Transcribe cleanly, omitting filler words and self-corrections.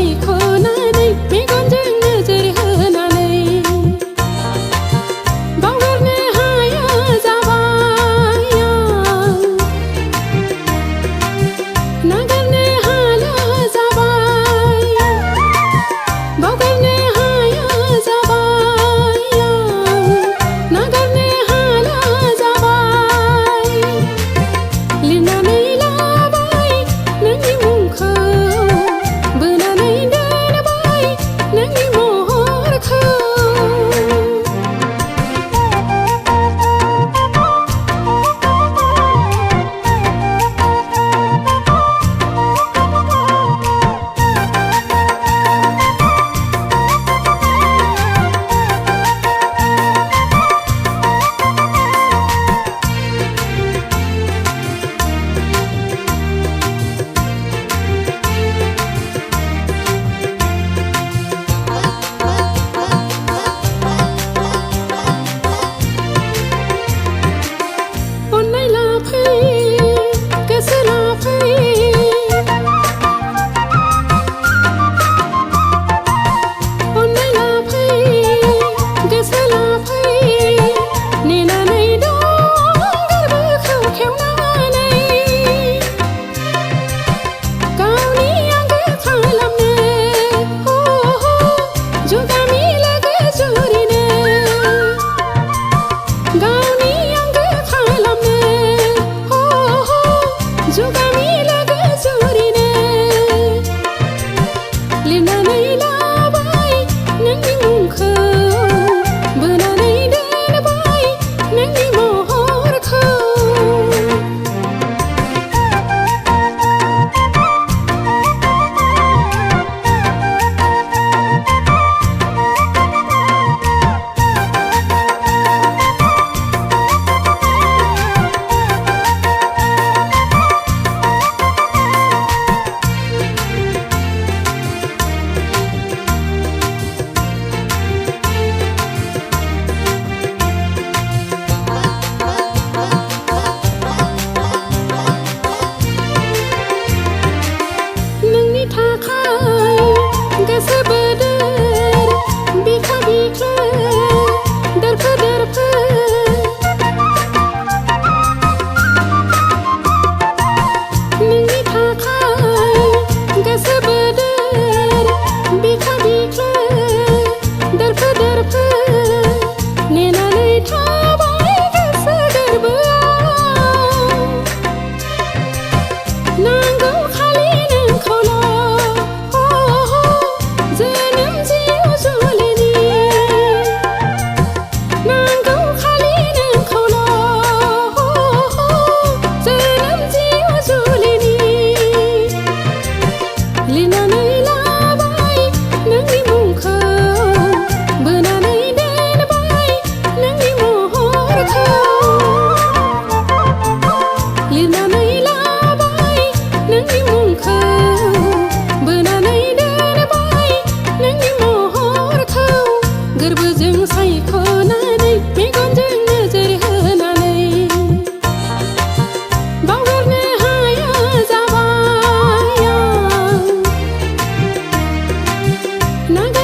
सायख'नानै मेगनजों नोजोर होनानै बावगारनो हाया जाबाय नागारनो हाला जाबाय बावगारनो हाया जाबाय नागारनो हाला जाबाय लिरनानै लाबाय नोंनि मुंखौ बोनानै दोनबाय नोंनि महरखौ अननाय लाफै गोसो लाफै अननाय लाफै गोसो लाफै नेनानै दं गोरबोखौ खेवनानै गावनि आंगो खालामनो जुगामि लोगो जुरिनो गावनि आंगो खालामनो जुगामि लोगो जुरिनो लिरनानै लाबाय नोंनि मुंखौ बोनानै दोनबाय नोंनि महरखौ नोंनि थाखाय गोसो बोदोर बिखा बिख्लो दोरफो दोरफो नोंनि थाखाय गोसो बोदोर बिखा बिख्लो दोरफो दोरफो नेनानै थाबाय गोसो गोरबोआव नांगौ खालि नोंखौल' जोनोम जिउ जुलिनि नांगौ खालि नोंखौल' जोनोम जिउ जुलिनि लिरनानै लाबाय नोंनि मुंखौ बोनानै दोनबाय नोंनि महरखौ लिरनानै लाबाय नोंनि मुंखौ बोनानै दोनबाय नोंनि महरखौ गोरबोजों सायख'नानै मेगनजों नोजोर होनानै बावगारनो हाया जाबाय नागारनो